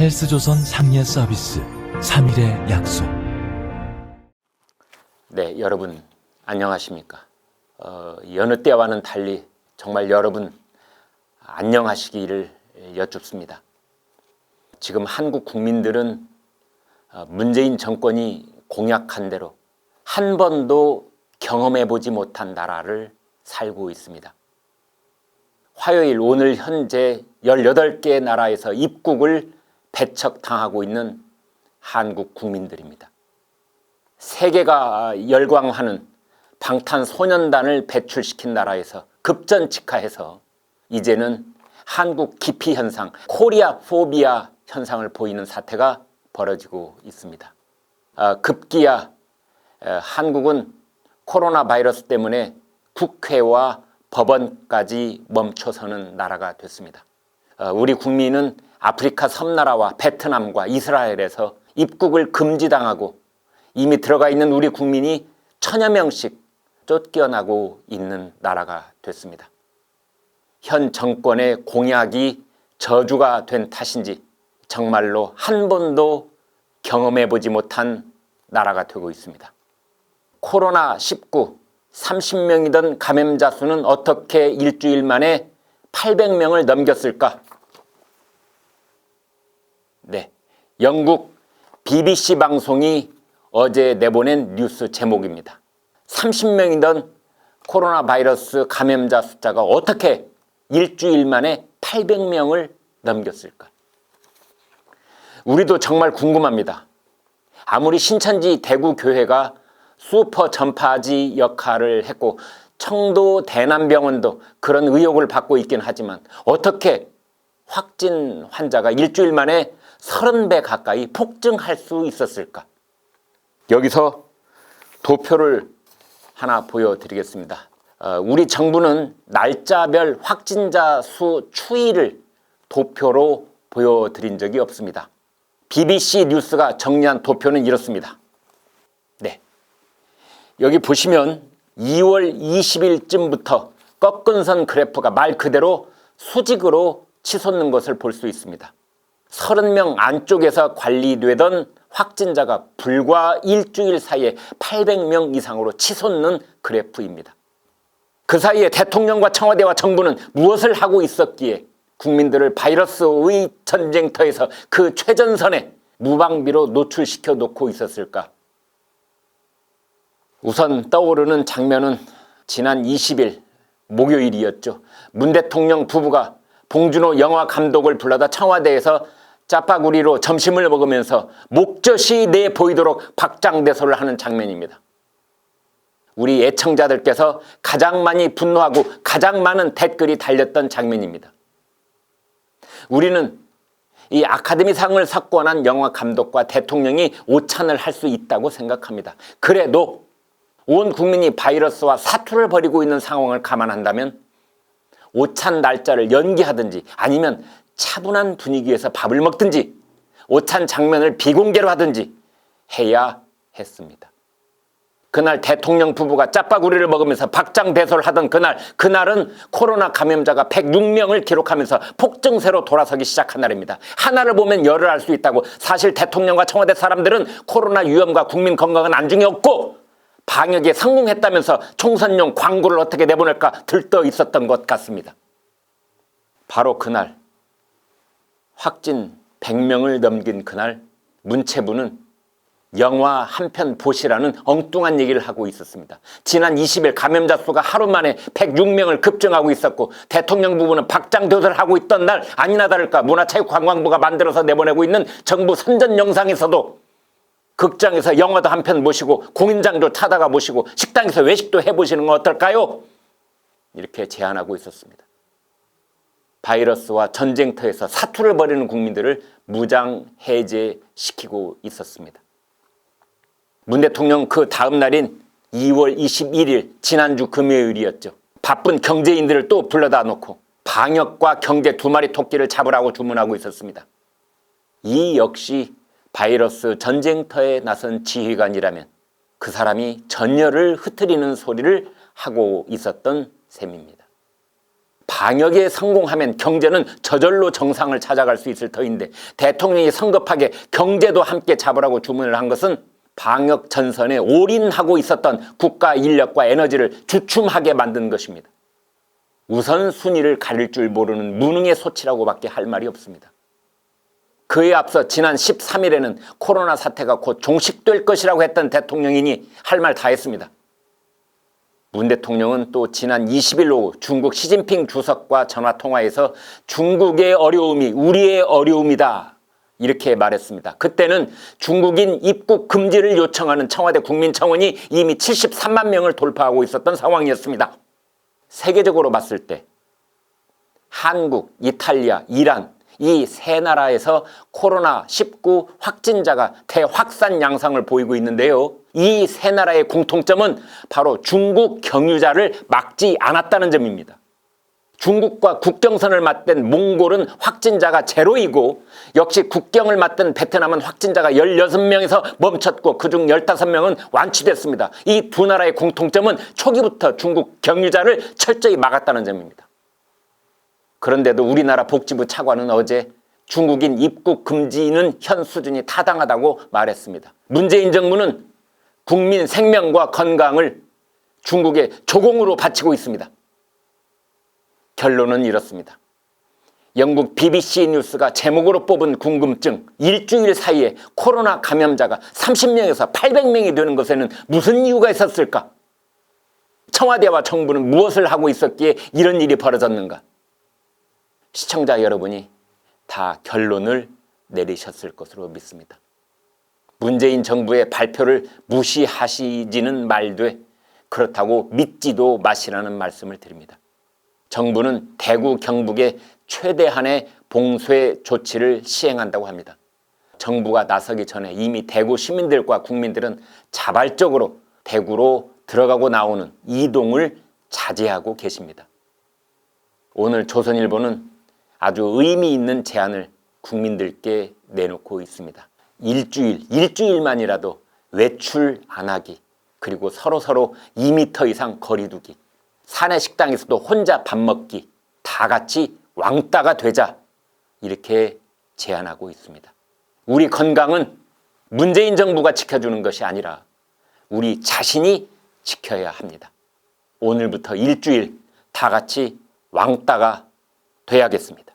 헬스조선 상례 서비스 3일의 약속. 네, 여러분 안녕하십니까? 여느 때와는 달리 정말 여러분 안녕하시기를 여쭙습니다. 지금 한국 국민들은 문재인 정권이 공약한 대로 한 번도 경험해보지 못한 나라를 살고 있습니다. 화요일 오늘 현재 18개의 나라에서 입국을 배척당하고 있는 한국 국민들입니다. 세계가 열광하는 방탄소년단을 배출시킨 나라에서 급전직하해서 이제는 한국 기피 현상, 코리아 포비아 현상을 보이는 사태가 벌어지고 있습니다. 급기야 한국은 코로나 바이러스 때문에 국회와 법원까지 멈춰서는 나라가 됐습니다. 우리 국민은 아프리카 섬나라와 베트남과 이스라엘에서 입국을 금지당하고 이미 들어가 있는 우리 국민이 1000여 명씩 쫓겨나고 있는 나라가 됐습니다. 현 정권의 공약이 저주가 된 탓인지 정말로 한 번도 경험해보지 못한 나라가 되고 있습니다. 코로나19 30명이던 감염자 수는 어떻게 일주일 만에 800명을 넘겼을까? 네, 영국 BBC 방송이 어제 내보낸 뉴스 제목입니다. 30명이던 코로나 바이러스 감염자 숫자가 어떻게 일주일 만에 800명을 넘겼을까? 우리도 정말 궁금합니다. 아무리 신천지 대구교회가 슈퍼 전파지 역할을 했고 청도 대남병원도 그런 의혹을 받고 있긴 하지만 어떻게 확진 환자가 일주일 만에 30배 가까이 폭증할 수 있었을까? 여기서 도표를 하나 보여드리겠습니다. 우리 정부는 날짜별 확진자 수 추이를 도표로 보여드린 적이 없습니다. BBC 뉴스가 정리한 도표는 이렇습니다. 네, 여기 보시면 2월 20일쯤부터 꺾은선 그래프가 말 그대로 수직으로 치솟는 것을 볼 수 있습니다. 30명 안쪽에서 관리되던 확진자가 불과 일주일 사이에 800명 이상으로 치솟는 그래프입니다. 그 사이에 대통령과 청와대와 정부는 무엇을 하고 있었기에 국민들을 바이러스의 전쟁터에서 그 최전선에 무방비로 노출시켜 놓고 있었을까? 우선 떠오르는 장면은 지난 20일 목요일이었죠. 문 대통령 부부가 봉준호 영화 감독을 불러다 청와대에서 짜파구리로 점심을 먹으면서 목젖이 내 보이도록 박장대소를 하는 장면입니다. 우리 애청자들께서 가장 많이 분노하고 가장 많은 댓글이 달렸던 장면입니다. 우리는 이 아카데미상을 석권한 영화 감독과 대통령이 오찬을 할 수 있다고 생각합니다. 그래도 온 국민이 바이러스와 사투를 벌이고 있는 상황을 감안한다면 오찬 날짜를 연기하든지 아니면 차분한 분위기에서 밥을 먹든지 오찬 장면을 비공개로 하든지 해야 했습니다. 그날 대통령 부부가 짜파구리를 먹으면서 박장대소를 하던 그날은 코로나 감염자가 106명을 기록하면서 폭증세로 돌아서기 시작한 날입니다. 하나를 보면 열을 알 수 있다고. 사실 대통령과 청와대 사람들은 코로나 위험과 국민 건강은 안중에 없고 방역에 성공했다면서 총선용 광고를 어떻게 내보낼까 들떠 있었던 것 같습니다. 바로 그날 확진 100명을 넘긴 그날 문체부는 영화 한 편 보시라는 엉뚱한 얘기를 하고 있었습니다. 지난 20일 감염자 수가 하루 만에 106명을 급증하고 있었고 대통령 부부는 박장대소를 하고 있던 날 아니나 다를까 문화체육관광부가 만들어서 내보내고 있는 정부 선전 영상에서도 극장에서 영화도 한 편 보시고 공연장도 찾아가 보시고 식당에서 외식도 해보시는 건 어떨까요? 이렇게 제안하고 있었습니다. 바이러스와 전쟁터에서 사투를 벌이는 국민들을 무장 해제시키고 있었습니다. 문 대통령 그 다음 날인 2월 21일 지난주 금요일이었죠. 바쁜 경제인들을 또 불러다 놓고 방역과 경제 두 마리 토끼를 잡으라고 주문하고 있었습니다. 이 역시 바이러스 전쟁터에 나선 지휘관이라면 그 사람이 전열을 흩트리는 소리를 하고 있었던 셈입니다. 방역에 성공하면 경제는 저절로 정상을 찾아갈 수 있을 터인데 대통령이 성급하게 경제도 함께 잡으라고 주문을 한 것은 방역 전선에 올인하고 있었던 국가 인력과 에너지를 주춤하게 만든 것입니다. 우선순위를 가릴 줄 모르는 무능의 소치라고밖에 할 말이 없습니다. 그에 앞서 지난 13일에는 코로나 사태가 곧 종식될 것이라고 했던 대통령이니 할 말 다 했습니다. 문 대통령은 또 지난 20일 오후 중국 시진핑 주석과 전화통화에서 중국의 어려움이 우리의 어려움이다 이렇게 말했습니다. 그때는 중국인 입국 금지를 요청하는 청와대 국민청원이 이미 73만 명을 돌파하고 있었던 상황이었습니다. 세계적으로 봤을 때 한국, 이탈리아, 이란 이 세 나라에서 코로나19 확진자가 대확산 양상을 보이고 있는데요. 이 세 나라의 공통점은 바로 중국 경유자를 막지 않았다는 점입니다. 중국과 국경선을 맞댄 몽골은 확진자가 제로이고 역시 국경을 맞댄 베트남은 확진자가 16명에서 멈췄고 그중 15명은 완치됐습니다. 이 두 나라의 공통점은 초기부터 중국 경유자를 철저히 막았다는 점입니다. 그런데도 우리나라 복지부 차관은 어제 중국인 입국 금지는 현 수준이 타당하다고 말했습니다. 문재인 정부는 국민 생명과 건강을 중국의 조공으로 바치고 있습니다. 결론은 이렇습니다. 영국 BBC 뉴스가 제목으로 뽑은 궁금증, 일주일 사이에 코로나 감염자가 30명에서 800명이 되는 것에는 무슨 이유가 있었을까? 청와대와 정부는 무엇을 하고 있었기에 이런 일이 벌어졌는가? 시청자 여러분이 다 결론을 내리셨을 것으로 믿습니다. 문재인 정부의 발표를 무시하시지는 말되 그렇다고 믿지도 마시라는 말씀을 드립니다. 정부는 대구 경북에 최대한의 봉쇄 조치를 시행한다고 합니다. 정부가 나서기 전에 이미 대구 시민들과 국민들은 자발적으로 대구로 들어가고 나오는 이동을 자제하고 계십니다. 오늘 조선일보는 아주 의미 있는 제안을 국민들께 내놓고 있습니다. 일주일만이라도 외출 안 하기, 그리고 서로 2m 이상 거리 두기, 사내 식당에서도 혼자 밥 먹기, 다 같이 왕따가 되자 이렇게 제안하고 있습니다. 우리 건강은 문재인 정부가 지켜주는 것이 아니라 우리 자신이 지켜야 합니다. 오늘부터 일주일 다 같이 왕따가 돼야겠습니다.